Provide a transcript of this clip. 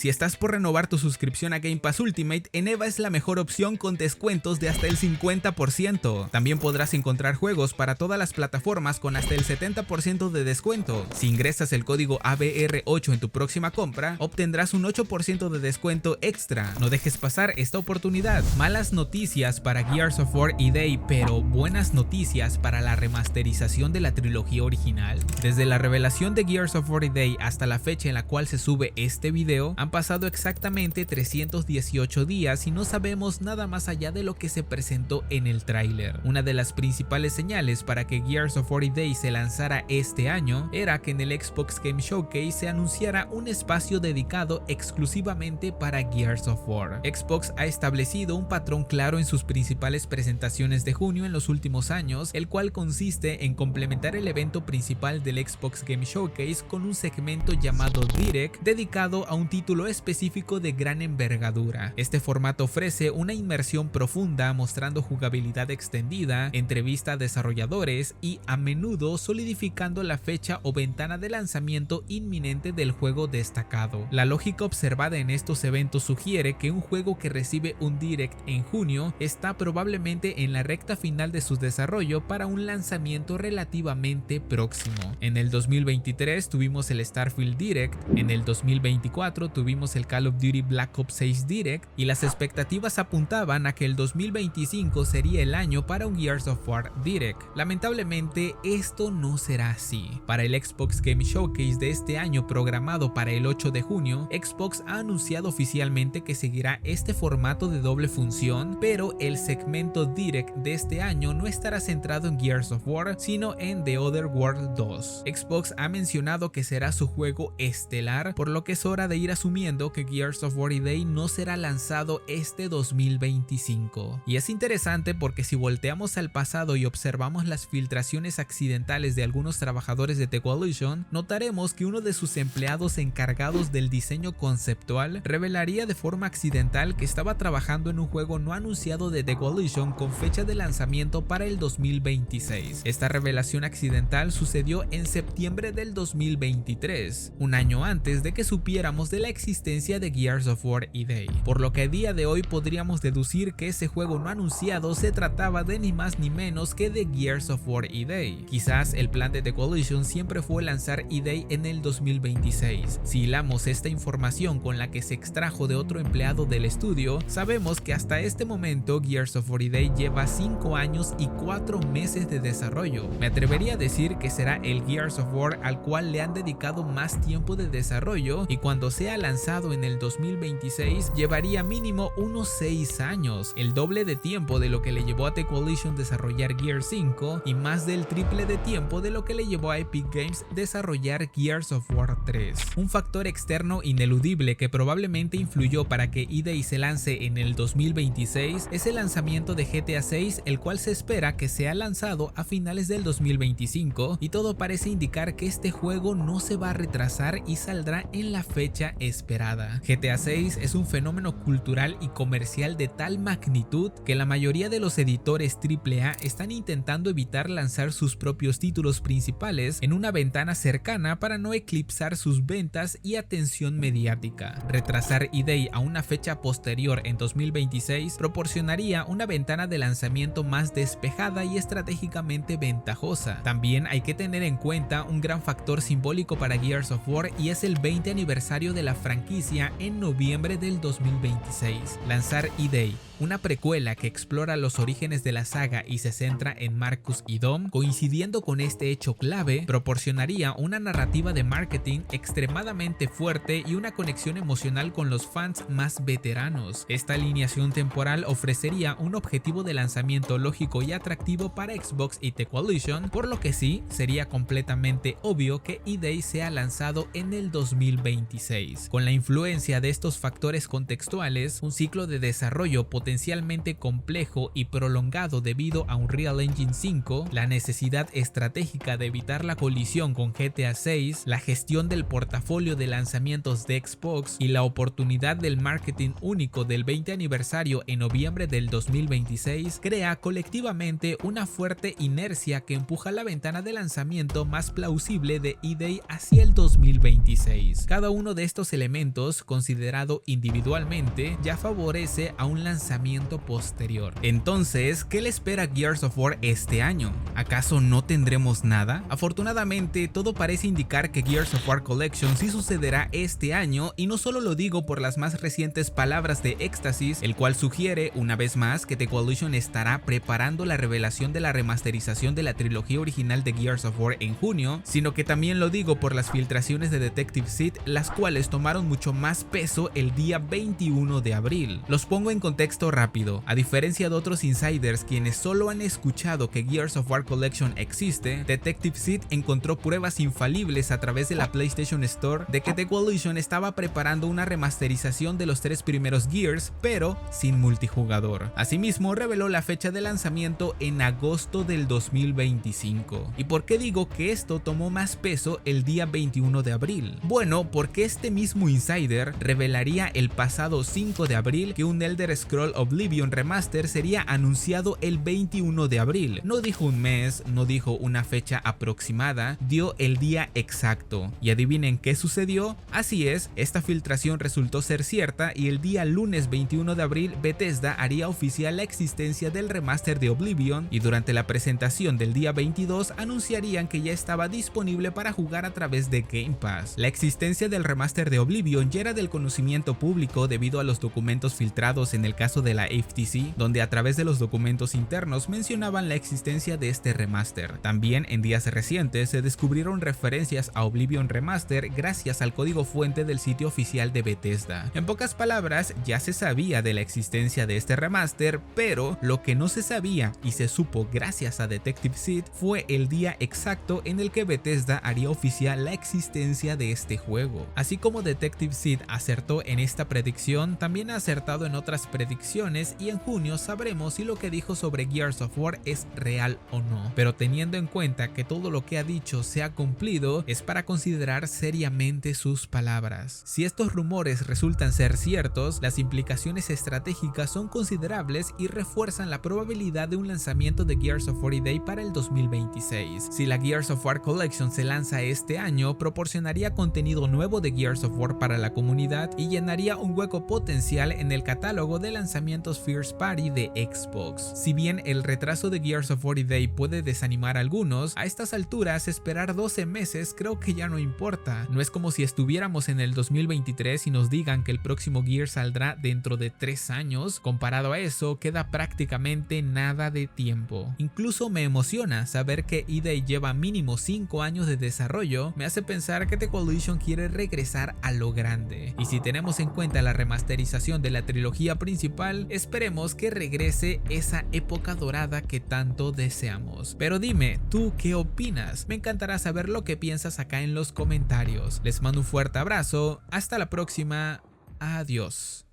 Si estás por renovar tu suscripción a Game Pass Ultimate, Eneba es la mejor opción con descuentos de hasta el 50%. También podrás encontrar juegos para todas las plataformas con hasta el 70% de descuento. Si ingresas el código ABR8 en tu próxima compra, obtendrás un 8% de descuento extra. No dejes pasar esta oportunidad. Malas noticias para Gears of War EA, pero buenas noticias para la remasterización de la trilogía original. Desde la revelación de Gears of War EA hasta la fecha en la cual se sube este video, han pasado exactamente 318 días y no sabemos nada más allá de lo que se presentó en el tráiler. Una de las principales señales para que Gears of War EA se lanzara este año era que en el Xbox Game Showcase se anunciara un espacio dedicado exclusivamente para Gears of War. Xbox ha establecido un patrón claro en sus principales presentaciones de junio en los últimos años, el cual consiste en complementar el evento principal del Xbox Game Showcase con un segmento llamado Direct dedicado a un título específico de gran envergadura. Este formato ofrece una inmersión profunda mostrando jugabilidad extendida, entrevista a desarrolladores y a menudo solidificando la fecha o ventana de lanzamiento inminente del juego destacado. La lógica observada en estos eventos sugiere que un juego que recibe un Direct en junio está probablemente en la recta final de su desarrollo para un lanzamiento relativamente próximo. En el 2023 tuvimos el Starfield Direct, en el 2024 tuvimos el Call of Duty Black Ops 6 Direct y las expectativas apuntaban a que el 2025 sería el año para un Gears of War Direct. Lamentablemente esto no será así. Para el Xbox Game Showcase de este año programado para el 8 de junio, Xbox ha anunciado oficialmente que seguirá este formato de doble función, pero el segmento Direct de este año no estará centrado en Gears of War, sino en The Other World 2. Xbox ha mencionado que será su juego estelar, por lo que es hora de ir asumiendo que Gears of War EA no será lanzado este 2025. Y es interesante porque si volteamos al pasado y observamos las filtraciones accidentales de algunos trabajadores de The Coalition, notaremos que uno de sus empleados encargados del diseño conceptual revelaría de forma accidental que estaba trabajando en un juego no anunciado de The Coalition con fecha de lanzamiento para el 2026. Esta revelación accidental sucedió en septiembre del 2023, un año antes de que supiéramos de la existencia de Gears of War EA, por lo que a día de hoy podríamos deducir que ese juego no anunciado se trataba de ni más ni menos que de Gears of War EA. Quizás el plan de The Coalition siempre fue lanzar EA en el 2026. Si hilamos esta información con la que se extrajo de otro empleado del estudio, sabemos que hasta este momento Gears of War EA lleva 5 años y 4 meses de desarrollo. Me atrevería a decir que será el Gears of War al cual le han dedicado más tiempo de desarrollo, y cuando sea lanzado en el 2026 llevaría mínimo unos 6 años, el doble de tiempo de lo que le llevó a The Coalition desarrollar Gears 5 y más del triple de tiempo de lo que le llevó a Epic Games desarrollar Gears of War 3. Un factor externo ineludible que probablemente influyó para que EA se lance en el 2026 es el lanzamiento de GTA 6, el cual se espera que sea lanzado a finales del 2025, y todo parece indicar que este juego no se va a retrasar y saldrá en la fecha esperada. GTA 6 es un fenómeno cultural y comercial de tal magnitud que la mayoría de los editores AAA están intentando evitar lanzar sus propios títulos principales en una ventana cercana para no eclipsar sus ventas y atención mediática. Retrasar EA a una fecha posterior en 2026 proporcionaría una ventana de lanzamiento más despejada y estratégicamente ventajosa. También hay que tener en cuenta un gran factor simbólico para Gears of War, y es el 20 aniversario de la franquicia en noviembre del 2026. Lanzar EA, una precuela que explora los orígenes de la saga y se centra en Marcus y Dom, coincidiendo con este hecho clave, proporcionaría una narrativa de marketing extremadamente fuerte y una conexión emocional con los fans más veteranos. Esta alineación temporal ofrecería un objetivo de lanzamiento lógico y atractivo para Xbox y The Coalition, por lo que sí, sería completamente obvio que EA sea lanzado en el 2026. Con la influencia de estos factores contextuales, un ciclo de desarrollo potencialmente complejo y prolongado debido a Unreal Engine 5, la necesidad estratégica de evitar la colisión con GTA 6, la gestión del portafolio de lanzamientos de Xbox y la oportunidad del marketing único del 20 aniversario en noviembre del 2026, crea colectivamente una fuerte inercia que empuja la ventana de lanzamiento más plausible de EA hacia el 2026. Cada uno de estos elementos elementos considerado individualmente ya favorece a un lanzamiento posterior. Entonces, ¿qué le espera a Gears of War este año? ¿Acaso no tendremos nada? Afortunadamente, todo parece indicar que Gears of War Collection sí sucederá este año, y no solo lo digo por las más recientes palabras de Éxtasis, el cual sugiere una vez más que The Coalition estará preparando la revelación de la remasterización de la trilogía original de Gears of War en junio, sino que también lo digo por las filtraciones de Detective Seed, las cuales tomaron mucho más peso el día 21 de abril. Los pongo en contexto rápido. A diferencia de otros insiders quienes solo han escuchado que Gears of War Collection existe, Detective Seed encontró pruebas infalibles a través de la PlayStation Store de que The Coalition estaba preparando una remasterización de los 3 primeros Gears, pero sin multijugador. Asimismo, reveló la fecha de lanzamiento en agosto del 2025. ¿Y por qué digo que esto tomó más peso el día 21 de abril? Bueno, porque este mismo insider revelaría el pasado 5 de abril que un Elder Scrolls Oblivion Remaster sería anunciado el 21 de abril. No dijo un mes, no dijo una fecha aproximada, dio el día exacto. ¿Y adivinen qué sucedió? Así es, esta filtración resultó ser cierta y el día lunes 21 de abril Bethesda haría oficial la existencia del remaster de Oblivion, y durante la presentación del día 22 anunciarían que ya estaba disponible para jugar a través de Game Pass. La existencia del remaster de Oblivion ya era del conocimiento público debido a los documentos filtrados en el caso de la FTC, donde a través de los documentos internos mencionaban la existencia de este remaster. También en días recientes se descubrieron referencias a Oblivion Remaster gracias al código fuente del sitio oficial de Bethesda. En pocas palabras, ya se sabía de la existencia de este remaster, pero lo que no se sabía y se supo gracias a Detective Seed fue el día exacto en el que Bethesda haría oficial la existencia de este juego. Así como Detective Seed acertó en esta predicción, también ha acertado en otras predicciones, y en junio sabremos si lo que dijo sobre Gears of War es real o no. Pero teniendo en cuenta que todo lo que ha dicho se ha cumplido, es para considerar seriamente sus palabras. Si estos rumores resultan ser ciertos, las implicaciones estratégicas son considerables y refuerzan la probabilidad de un lanzamiento de Gears of War Day para el 2026. Si la Gears of War Collection se lanza este año, proporcionaría contenido nuevo de Gears of War para la comunidad y llenaría un hueco potencial en el catálogo de lanzamientos First Party de Xbox. Si bien el retraso de Gears of War Day puede desanimar a algunos, a estas alturas esperar 12 meses creo que ya no importa. No es como si estuviéramos en el 2023 y nos digan que el próximo Gear saldrá dentro de 3 años. Comparado a eso, queda prácticamente nada de tiempo. Incluso me emociona saber que EA lleva mínimo 5 años de desarrollo. Me hace pensar que The Coalition quiere regresar a lo grande. Y si tenemos en cuenta la remasterización de la trilogía principal, esperemos que regrese esa época dorada que tanto deseamos. Pero dime, ¿tú qué opinas? Me encantará saber lo que piensas acá en los comentarios. Les mando un fuerte abrazo, hasta la próxima, adiós.